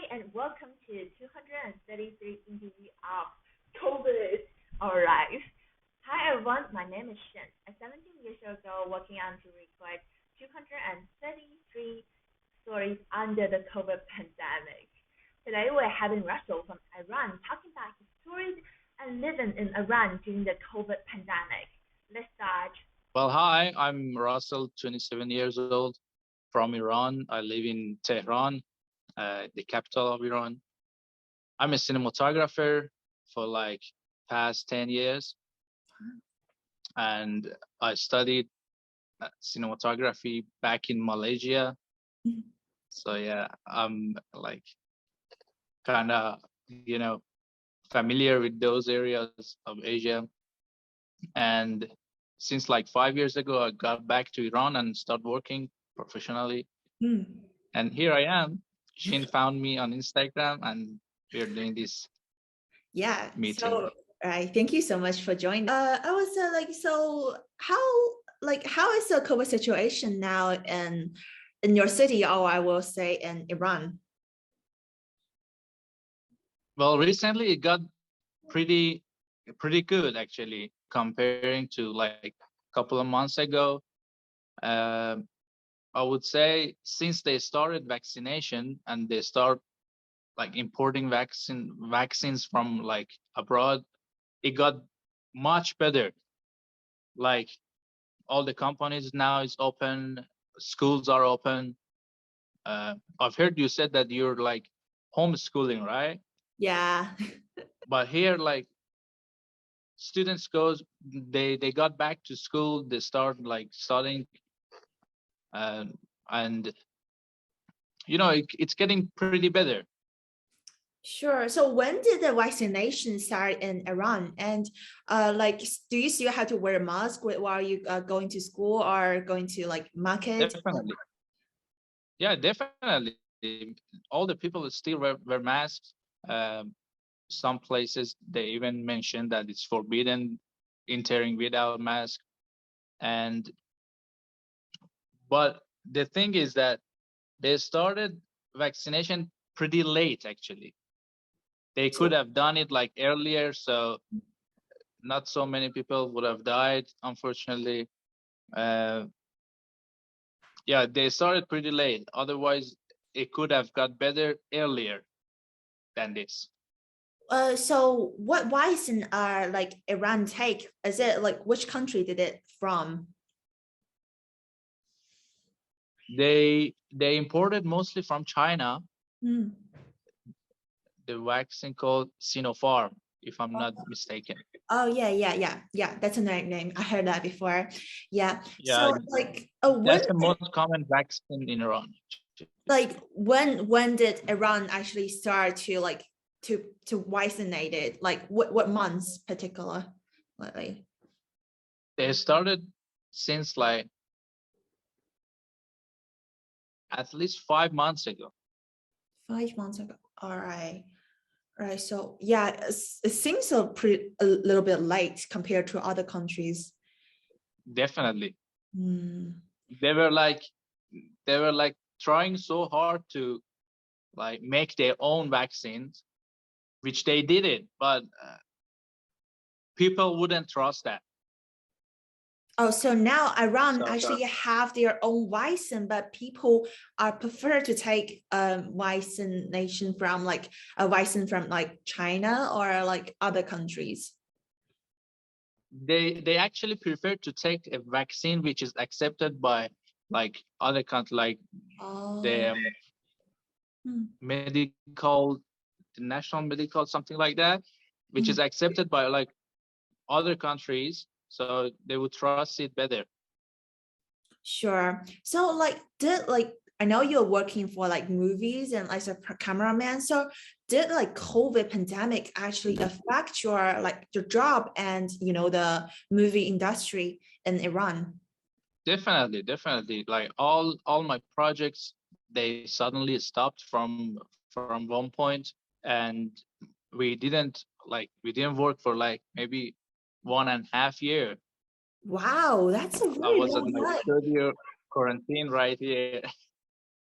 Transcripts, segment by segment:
and welcome to 233 interview of COVID Our Life. Hi everyone, my name is Shen. At 17 years ago, working on to record 233 stories under the COVID pandemic. Today we're having Russell from Iran talking about his stories and living in Iran during the COVID pandemic. Let's start. Well, hi, I'm Russell, 27 years old, from Iran. I live in Tehran, the capital of Iran. I'm a cinematographer for like past 10 years, and I studied cinematography back in Malaysia. So yeah, I'm like kind of, familiar with those areas of Asia. And since like 5 years ago, I got back to Iran and started working professionally. And here I am. Shin found me on Instagram, and we're doing this meeting. So right, thank you so much for joining. I was so how is the COVID situation now in your city, or I will say in Iran? Well, recently it got pretty good actually, comparing to like a couple of months ago. I would say since they started vaccination and they start like importing vaccines from like abroad, it got much better. Like all the companies now is open, schools are open. I've heard you said that you're like homeschooling, right? Yeah. But here, like students they got back to school, they start like studying, and it's getting pretty better. Sure. So when did the vaccination start in Iran? And do you still have to wear a mask while you going to school or going to like market? Definitely. Yeah, definitely. All the people still wear masks. Some places they even mention that it's forbidden entering without mask. But the thing is that they started vaccination pretty late actually. They could have done it like earlier, so not so many people would have died, unfortunately. Yeah, they started pretty late. Otherwise, it could have got better earlier than this. So what vaccine are like Iran take? Is it like which country did it from? They imported mostly from China. The vaccine called Sinopharm, if I'm not mistaken. Oh yeah. That's a name. I heard that before. Yeah. Yeah. So like, that's the most common vaccine in Iran. Like when did Iran actually start to like to vaccinate it? Like what months particularly? They started since like at least 5 months ago. 5 months ago. All right. Right. So yeah, it seems a little bit late compared to other countries. Definitely. They were like trying so hard to like make their own vaccines, which they did it, but people wouldn't trust that. Oh, so now Iran actually have their own vaccine, but people are prefer to take vaccination from like a vaccine from like China or like other countries. They actually prefer to take a vaccine which is accepted by like other countries, like the national medical, something like that, which is accepted by like other countries, so they would trust it better. Sure. So I know you're working for like movies and as a cameraman. So did like COVID pandemic actually affect your job and the movie industry in Iran? Definitely. Like all my projects, they suddenly stopped from one point, and we didn't work for like maybe 1.5 years. Wow, that's a very I was at long my time. studio quarantine right here.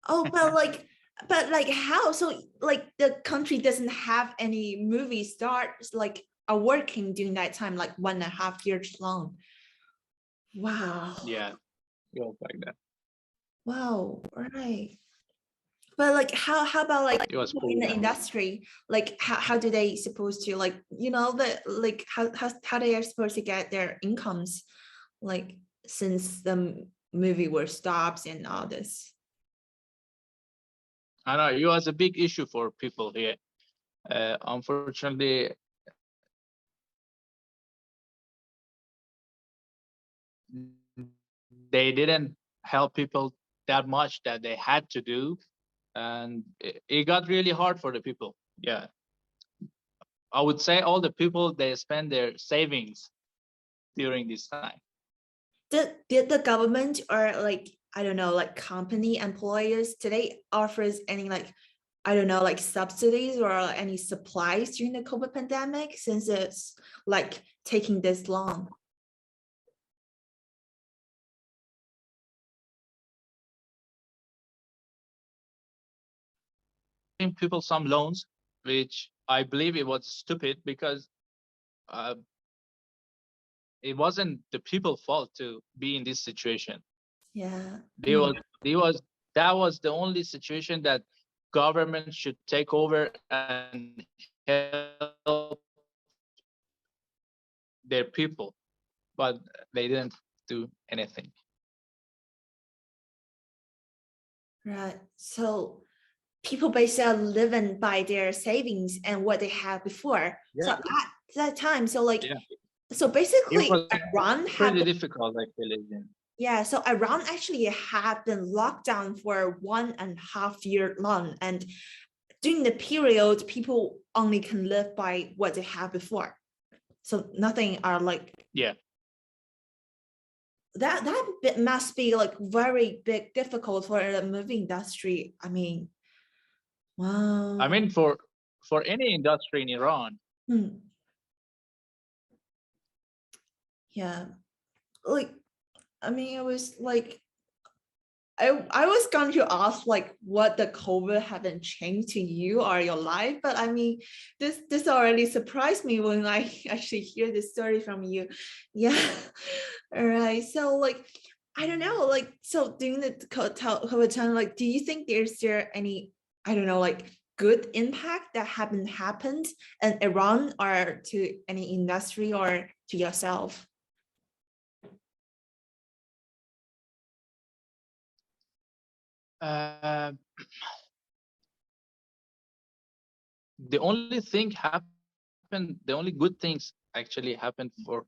Oh, but like But like how? So like the country doesn't have any movie stars like are working during that time, like 1.5 years long. Wow. Yeah, it was like that. Wow. Right. But like how about like It was people pretty in the bad. industry? Like how do they supposed to like the like how they are supposed to get their incomes like since the movie were stops and all this? I know it was a big issue for people here. Unfortunately, they didn't help people that much that they had to do, and it got really hard for the people. Yeah, I would say all the people, they spend their savings during this time. Did the government or like I don't know like company employers today offers any like I don't know like subsidies or any supplies during the COVID pandemic since it's like taking this long? Giving people some loans, which I believe it was stupid because uh, it wasn't the people's fault to be in this situation. Yeah. They was, they was that was the only situation that government should take over and help their people, but they didn't do anything. Right. So people basically are living by their savings and what they had before. So Yeah, at that time, so like yeah, so it basically was Iran had pretty been, difficult actually. yeah, so Iran actually had been locked down for 1.5 year long. And during the period, people only can live by what they had before. So nothing are like Yeah, that must be like very big difficult for the movie industry. I mean, I wow. mean for any industry in Iran. Hmm. Yeah. Like, I mean, it was like I was going to ask like what the COVID haven't changed to you or your life, but I mean this already surprised me when I actually hear this story from you. Yeah. All right. So like I don't know, like so during the COVID time, like do you think there any I don't know like good impact that haven't happened in Iran or to any industry or to yourself? Uh, the only thing happened, the only good things actually happened for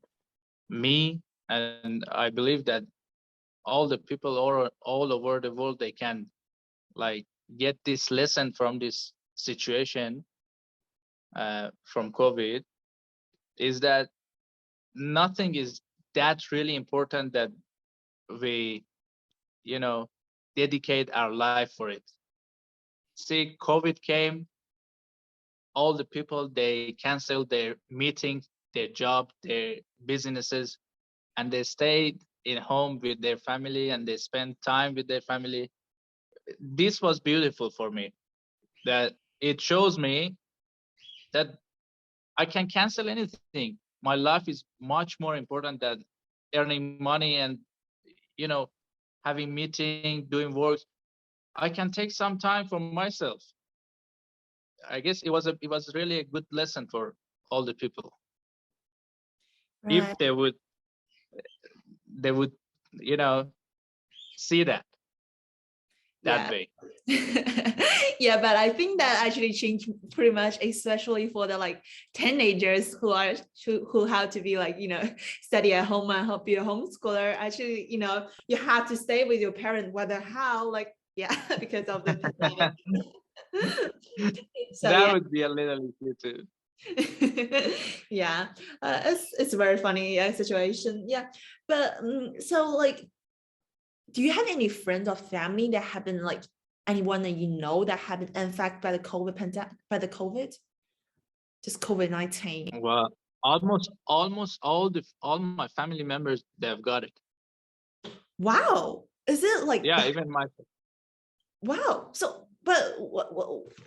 me, and I believe that all the people all over the world, they can like get this lesson from this situation, from COVID, is that nothing is that really important that we, you know, dedicate our life for it. See, COVID came, all the people, they canceled their meetings, their job, their businesses, and they stayed in home with their family and they spent time with their family. This was beautiful for me, that it shows me that I can cancel anything. My life is much more important than earning money and, you know, having meeting, doing work. I can take some time for myself. I guess it was really a good lesson for all the people. Right. If they would, you know, see that Yeah. way. Yeah, but I think that actually changed pretty much, especially for the like teenagers who have to be like, study at home and help be a homeschooler. Actually, you have to stay with your parent, whether how, like, yeah, because of the pandemic. So That yeah. would be a little issue too. Yeah, it's a very funny situation. Yeah, but so like do you have any friends or family that have been like anyone that you know that have been infected by the COVID pandemic, by the COVID, just COVID-19? Well, almost all my family members, they've got it. Wow. Is it like Yeah, even my wow? So but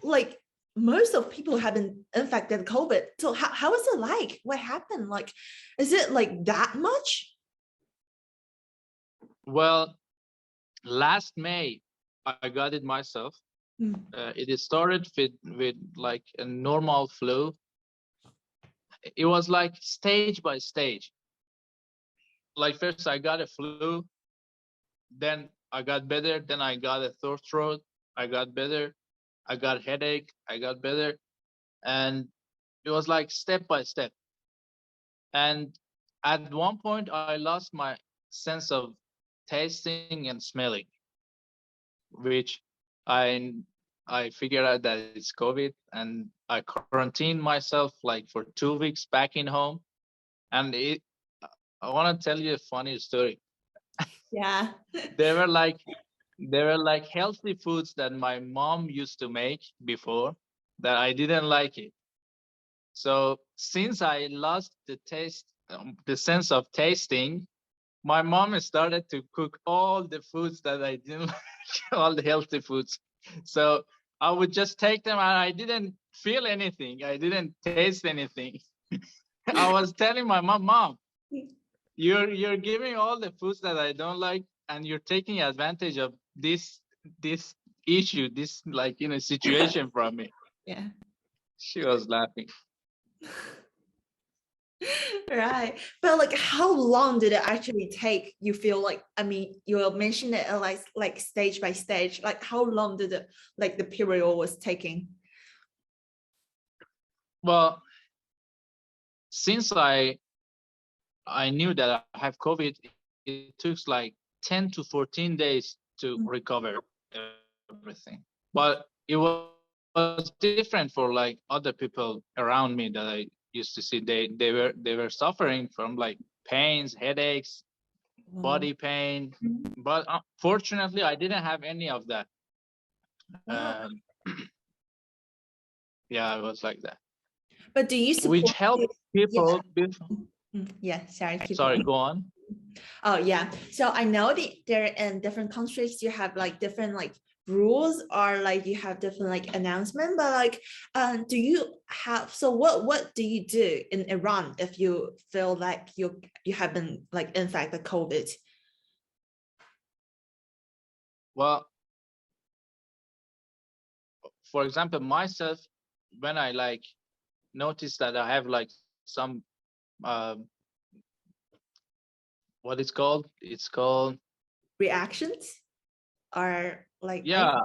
like most of people have been infected COVID. So how is it like? What happened? Like, is it like that much? Well, last May, I got it myself. It started with like a normal flu. It was like stage by stage. Like first I got a flu, then I got better, then I got a sore throat, I got better, I got headache, I got better, and it was like step by step. And at one point I lost my sense of tasting and smelling, which I I figured out that it's COVID, and I quarantined myself like for 2 weeks back in home. And I want to tell you a funny story. Yeah. They were like healthy foods that my mom used to make before that I didn't like it. So since I lost the taste, the sense of tasting, my mom started to cook all the foods that I didn't like, all the healthy foods. So I would just take them and I didn't feel anything. I didn't taste anything. I was telling my mom, you're giving all the foods that I don't like, and you're taking advantage of this issue, this like situation from me. Yeah. She was laughing. Right. But like how long did it actually take? You feel like, I mean, you mentioned it like stage by stage. Like how long did it like the period was taking? Well, since I knew that I have COVID, it took like 10 to 14 days to recover everything. But it was different for like other people around me that I used to see. They were suffering from like pains, headaches, body pain. But fortunately, I didn't have any of that. Um, yeah, it was like that. But do you Which support helped people. Yeah, sorry, keep Sorry, going. go on. Oh yeah. So I know that there in different countries you have like different like rules or like you have different like announcement, but like do you have, so what do you do in Iran if you feel like you have been like infected COVID? Well, for example, myself, when I like notice that I have like some what it's called? It's called Reactions or like yeah.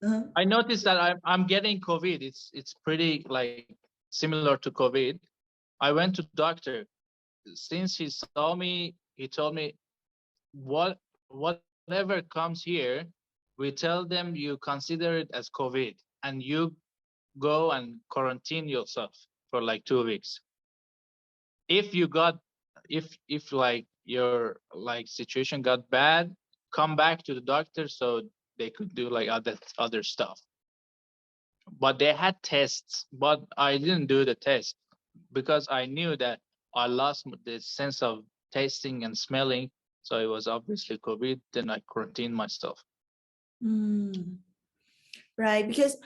uh-huh. I noticed that I'm getting COVID. It's pretty like similar to COVID. I went to doctor. Since he saw me, he told me whatever comes here, we tell them you consider it as COVID and you go and quarantine yourself for like 2 weeks. If you got if like your like situation got bad, come back to the doctor so they could do like other stuff. But they had tests, but I didn't do the test because I knew that I lost the sense of tasting and smelling. So it was obviously COVID. Then I quarantined myself. Right, because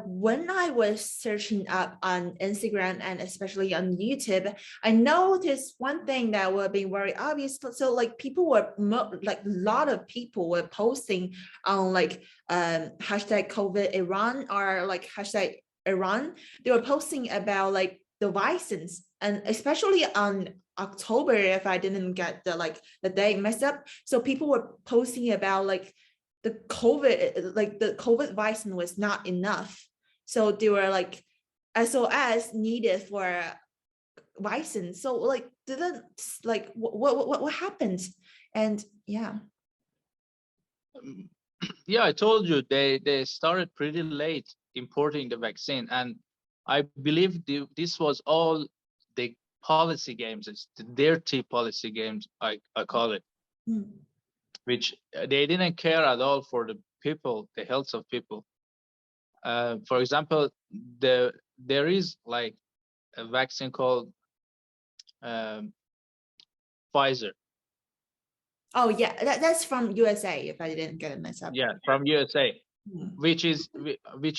when I was searching up on Instagram and especially on YouTube, I noticed one thing that would be very obvious. So like people were like a lot of people were posting on like hashtag COVID Iran or like hashtag Iran. They were posting about like the license, and especially on October, if I didn't get the like the date messed up. So people were posting about like the COVID vaccine was not enough. So they were like SOS needed for vaccine. So like didn't like what happened? And yeah. Yeah, I told you they started pretty late importing the vaccine, and I believe this was all the policy games. It's the dirty policy games, I call it, which they didn't care at all for the people, the health of people. For example, there is like a vaccine called um, Pfizer. Oh yeah, that's from USA if I didn't get it messed up. Yeah, from USA. which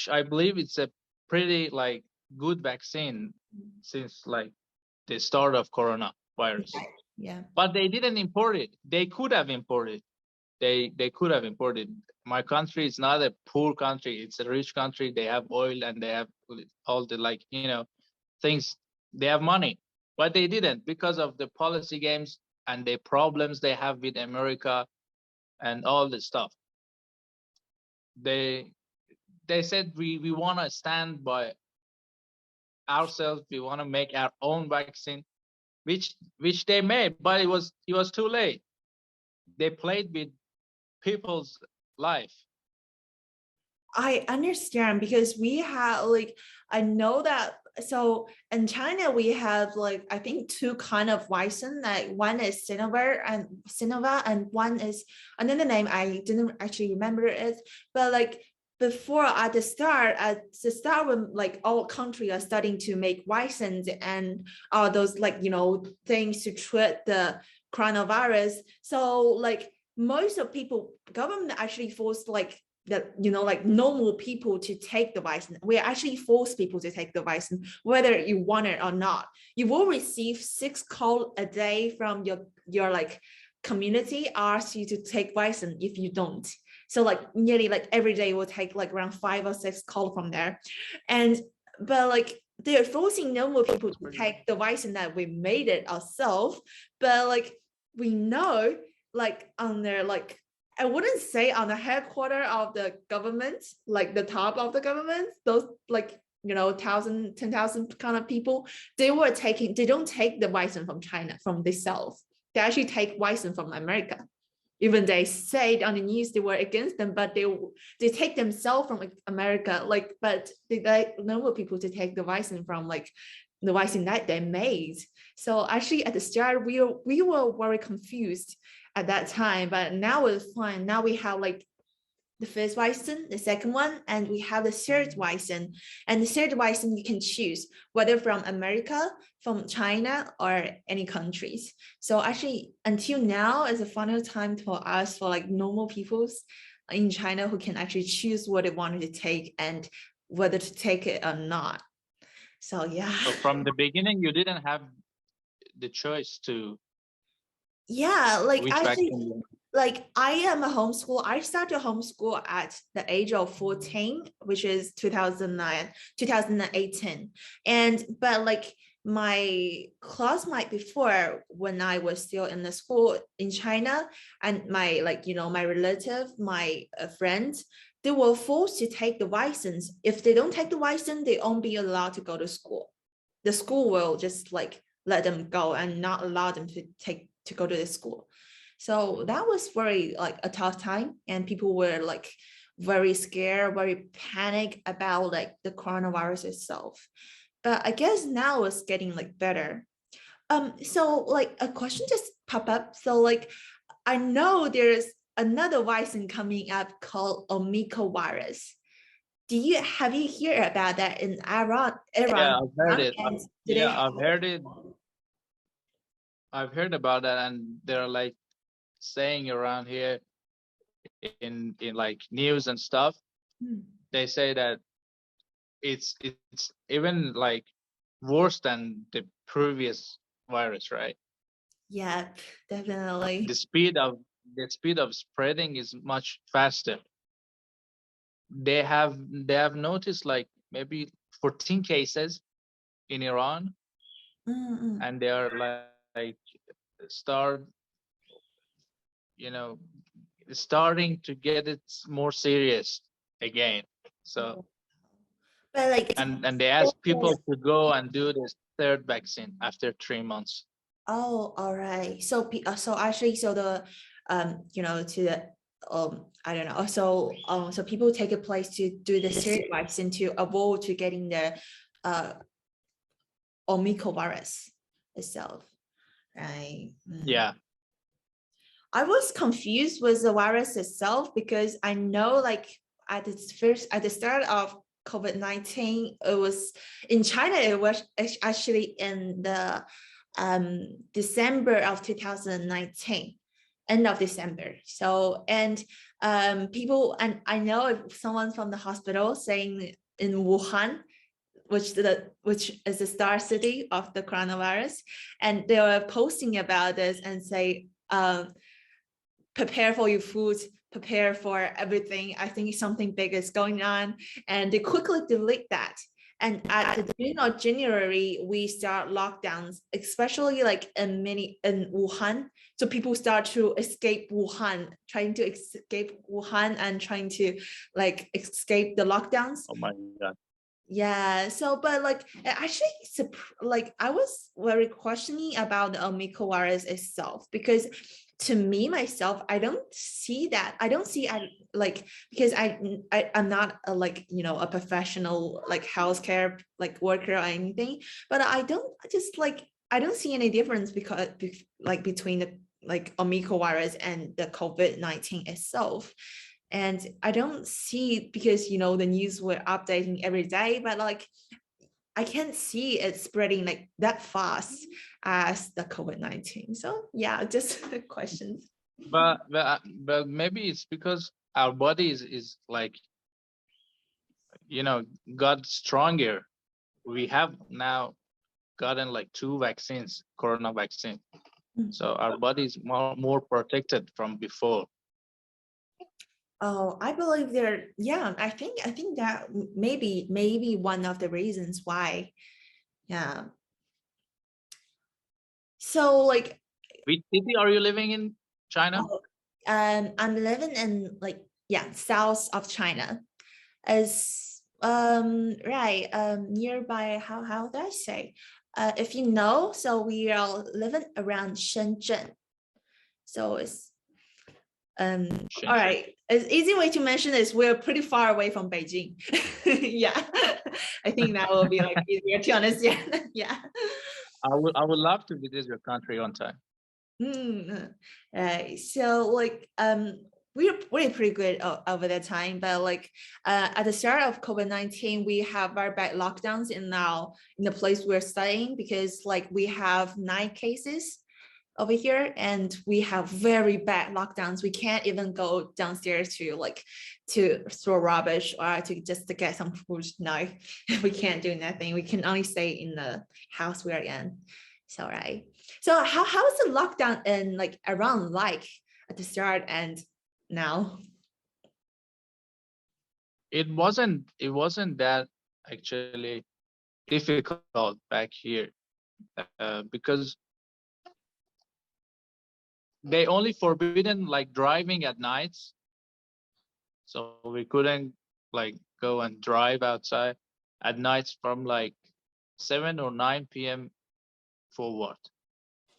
I believe it's a pretty like good vaccine since like the start of coronavirus. Yeah. But they didn't import it. They could have imported. They could have imported. My country is not a poor country. It's a rich country. They have oil and they have all the like, things. They have money, but they didn't because of the policy games and the problems they have with America and all this stuff. They they said we want to stand by ourselves. We want to make our own vaccine, which they made, but it was too late. They played with people's life. I understand because we have like I know that so in China we have like I think two kind of vaccine, like one is Sinova and one is another name I didn't actually remember it, but like before at the start when like all countries are starting to make vaccines and all those like things to treat the coronavirus, so like most of people government actually forced like that like normal people to take the vaccine. We actually force people to take the vaccine whether you want it or not. You will receive 6 calls a day from your like community ask you to take vaccine if you don't. So like nearly like every day we'll take like around 5 or 6 calls from there. And but like they're forcing normal people to take the vaccine that we made it ourselves. But like we know like on their like I wouldn't say on the headquarter of the government, like the top of the government, those like 1,000, 10,000 kind of people, they don't take the vaccine from China, from themselves. They actually take vaccine from America. Even they said on the news they were against them, but they take themselves from America, like, but they normal people to take the vaccine from like the vaccine that they made. So actually at the start we were very confused at that time, but now it's fine. Now we have like the first vaccine, the second one, and we have the third vaccine. And the third vaccine you can choose whether from America, from China, or any countries. So actually, until now is a final time for us for like normal peoples in China who can actually choose what they wanted to take and whether to take it or not. So yeah. So from the beginning, you didn't have the choice to Yeah, like which actually, vaccine. like I am a homeschool. I started homeschool at the age of 14, which is 2009, 2018. And but like my classmate before when I was still in the school in China, and my like my relative, my friends, they were forced to take the vaccines. If they don't take the vaccine, they won't be allowed to go to school. The school will just like let them go and not allow them to go to the school. So that was very like a tough time, and people were like very scared, very panic about like the coronavirus itself. But I guess now it's getting like better. So like a question just pop up. So like I know there's another vaccine coming up called Omicron virus. Have you heard about that in Iran? Yeah, I've heard it. And do they Yeah, have I've heard it. I've heard about that, and they're like saying around here in like news and stuff. They say that it's even like worse than the previous virus, right? Yeah, definitely. The speed of spreading is much faster. They have noticed like maybe 14 cases in Iran, Mm-mm. and they are like start you know starting to get it more serious again. So But like, and they ask people to go and do this third vaccine after 3 months. oh, all right. So, so actually, so the, to the, I don't know. So people take a place to do the third vaccine to avoid to getting the, Omicron virus itself, right? Yeah. I was confused with the virus itself because I know like at the start of COVID-19, it was in China, it was actually in the December of 2019, end of December. So, and people, and I know if someone from the hospital saying in Wuhan, which is the star city of the coronavirus, and they were posting about this and say, prepare for your food, prepare for everything. I think something big is going on, and they quickly delete that. And at the beginning of January, we start lockdowns, especially like in Wuhan. So people start to escape Wuhan, trying to escape Wuhan and trying to like escape the lockdowns. Oh my God. Yeah, so but like actually like I was very questioning about the Omicron virus itself, because to me myself, I don't see that. I don't see like, because I'm not a, like, you know, a professional like healthcare like worker or anything, but I don't see any difference because like between the like Omicron virus and the COVID-19 itself. And I don't see, because you know the news were updating every day, but like I can't see it spreading like that fast as the COVID-19. So yeah, just questions. But maybe it's because our body is like, you know, got stronger. We have now gotten like 2 vaccines, corona vaccine. So our body is more protected from before. Oh, I believe yeah, I think that maybe one of the reasons why. Yeah. So like, Which city are you living in, China? I'm living in like, yeah, south of China, as right, nearby, how do I say, if you know, so we are living around Shenzhen. So it's all Shenzhen. right, an easy way to mention is we're pretty far away from Beijing. Yeah, I think that will be like easier to understand. Yeah. I would love to visit your country one time. Right. So like we're pretty good over the time, but like at the start of COVID-19, we have very bad lockdowns in the place we're studying, because like we have 9 cases over here, and we have very bad lockdowns. We can't even go downstairs to throw rubbish or to get some food. No, we can't do nothing. We can only stay in the house we're in. So right. So how is the lockdown in like around like at the start and now? It wasn't that actually difficult back here, because they only forbidden like driving at nights, so we couldn't like go and drive outside at nights from like 7 or 9 p.m. forward.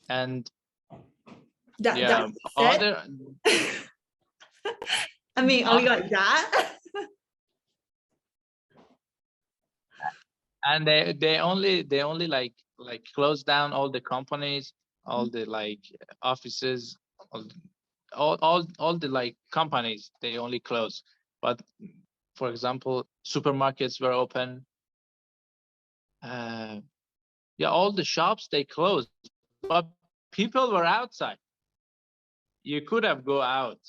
And yeah, That's other it. I mean, only uh, like that. and they only like close down all the companies, all the like offices, all the like companies, they only close. But for example, supermarkets were open. Yeah, all the shops they closed, but people were outside. You could have go out.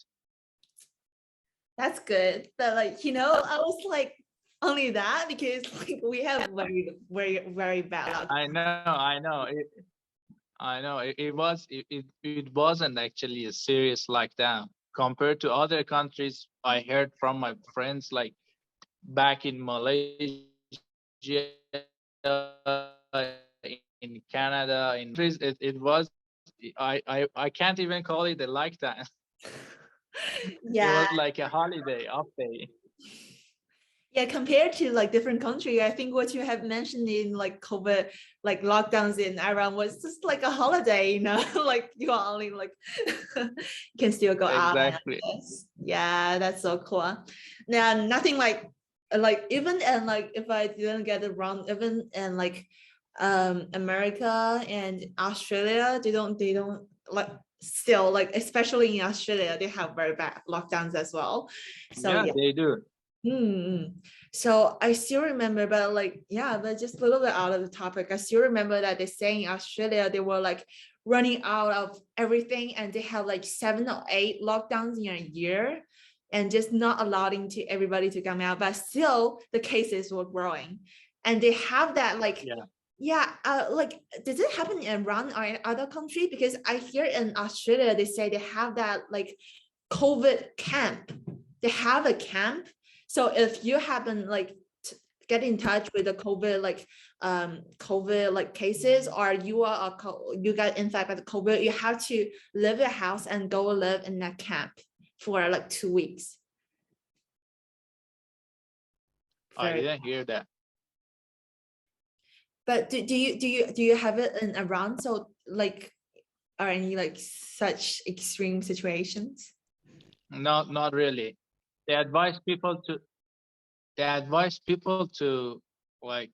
That's good. But like, you know, I was like, only that, because like we have very bad luck. I know. It wasn't actually a serious lockdown compared to other countries. I heard from my friends like back in Malaysia, in Canada, in countries, it was, I can't even call it a lockdown. It Yeah. was like a holiday, off day. Yeah, compared to like different country, I think what you have mentioned in like COVID, like lockdowns in Iran was just like a holiday, you know, like you are only like you can still go out. Exactly. Yeah, that's so cool. Now, nothing like even, and like if I didn't get it wrong, even in like America and Australia, they don't like, still like, especially in Australia, they have very bad lockdowns as well. So Yeah, yeah. they do. So I still remember, but like, yeah, but just a little bit out of the topic. I still remember that they say in Australia, they were like running out of everything, and they have like 7 or 8 lockdowns in a year. and just not allowing to everybody to come out, but still the cases were growing. And they have that like, like, does it happen around our other country? Because I hear in Australia, they say they have that like COVID camp. They have a camp. So if you happen like get in touch with the COVID like cases, or you are you got infected by the COVID, you have to leave your house and go live in that camp for like 2 weeks. I didn't hear that. But do you have it in Iran? So like, are any like such extreme situations? No, not really. They advise people to like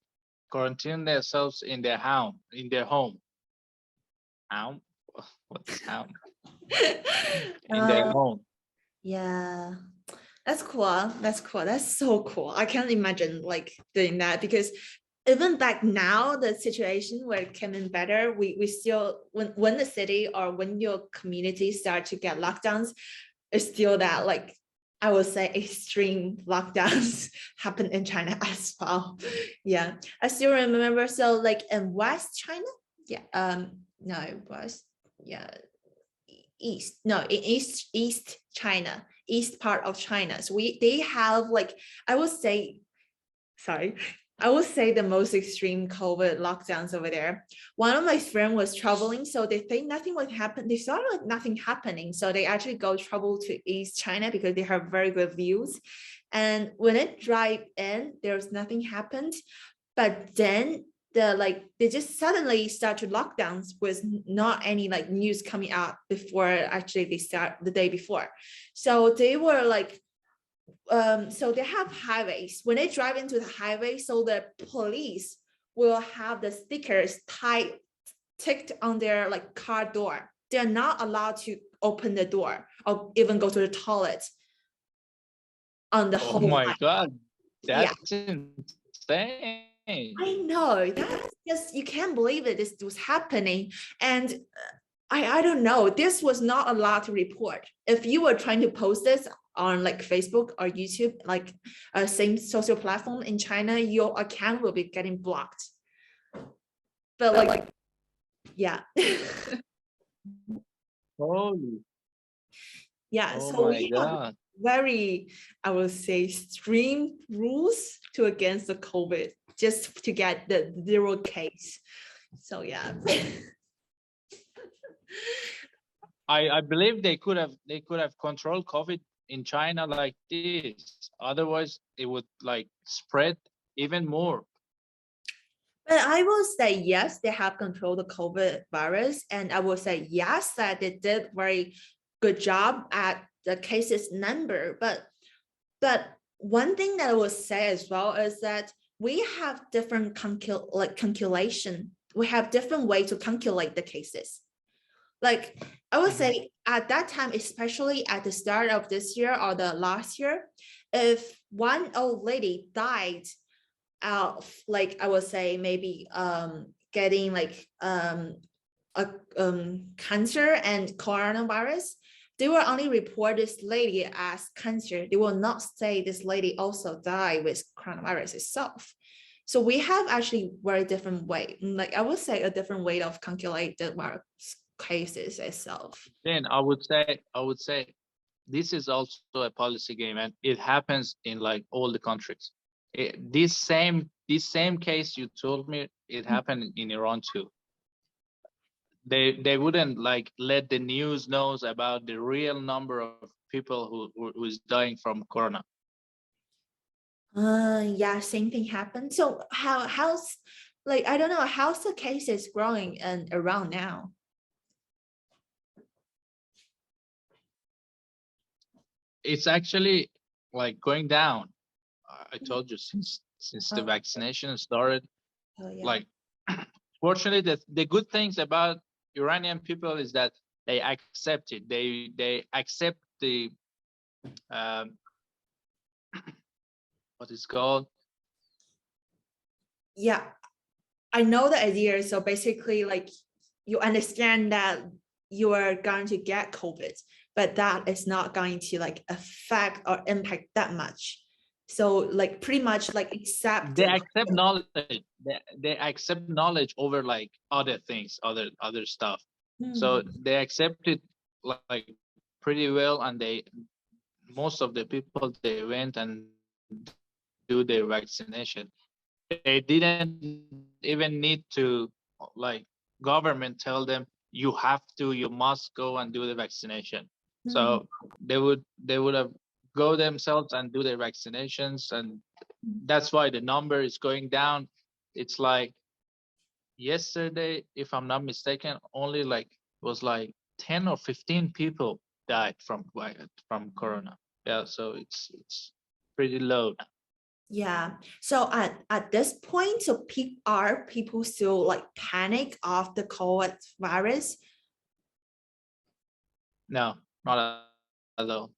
quarantine themselves in their home. Home? What's home? In their home. Yeah, that's cool. That's cool. That's so cool. I can't imagine like doing that, because even back now, the situation where it came in better, we still, when the city or when your community start to get lockdowns, it's still that like, I would say extreme lockdowns happen in China as well. Yeah, I still remember. So like in West China, no, West, East, no, in East China, east part of China. So they have like, I would say the most extreme COVID lockdowns over there. One of my friends was traveling, so they think nothing would happen. They saw like nothing happening, so they actually go travel to East China because they have very good views. And when it drive in, there's nothing happened. But then they just suddenly start to lockdowns with not any like news coming out before actually they start the day before. So they were like, so they have highways. When they drive into the highway, so the police will have the stickers ticked on their like car door. They're not allowed to open the door or even go to the toilet on the whole my line. God, that's insane. I know, that's just, you can't believe it. This was happening. And I don't know, this was not allowed to report. If you were trying to post this on like Facebook or YouTube, like same social platform in China, your account will be getting blocked. But like, yeah. Holy. Yeah, Oh so my we have God. very, I would say, extreme rules to against the COVID, just to get the 0 case. So yeah. I believe they could have controlled COVID in China like this. Otherwise, it would like spread even more. But I will say yes, they have controlled the COVID virus, and I will say yes that they did very good job at the cases number. But one thing that I will say as well is that we have different calculation. We have different way to calculate the cases. Like I would say at that time, especially at the start of this year or the last year, if one old lady died out, like I would say maybe getting like a cancer and coronavirus, they will only report this lady as cancer. They will not say this lady also died with coronavirus itself. So we have actually very different way, like I would say a different way of calculate the cases itself. Then I would say this is also a policy game, and it happens in like all the countries. This same case you told me, it happened in Iran too. They wouldn't like let the news knows about the real number of people who is dying from corona. Yeah, same thing happened. So how's like, I don't know, how's the cases growing and around now? It's actually like going down. I told you since the vaccination started. Oh, yeah. Like, fortunately, the good things about Iranian people is that they accept it. They accept the what is called. Yeah, I know the idea. So basically, like, you understand that you are going to get COVID, but that is not going to like affect or impact that much. So like pretty much like accept They accept knowledge. They accept knowledge over like other things, other stuff. So they accept it like pretty well, and most of the people, they went and do their vaccination. They didn't even need to like government tell them you must go and do the vaccination. So they would have go themselves and do their vaccinations, and that's why the number is going down. It's like yesterday, if I'm not mistaken, only like was like 10 or 15 people died from corona. Yeah, so it's pretty low now. Yeah. So at this point, so are people still like panic of the COVID virus? No, not at all.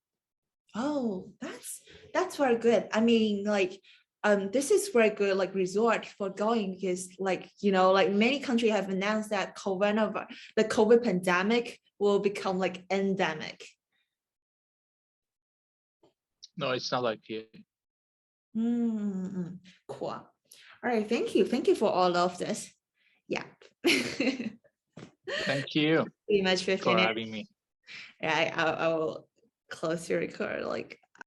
Oh, that's very good. I mean, like, this is very good like resort for going because like, you know, like many countries have announced that the COVID pandemic will become like endemic. No, it's not like here. Cool. All right, thank you. Thank you for all of this. Yeah. Thank you Pretty much for having me. Yeah, I will close your record like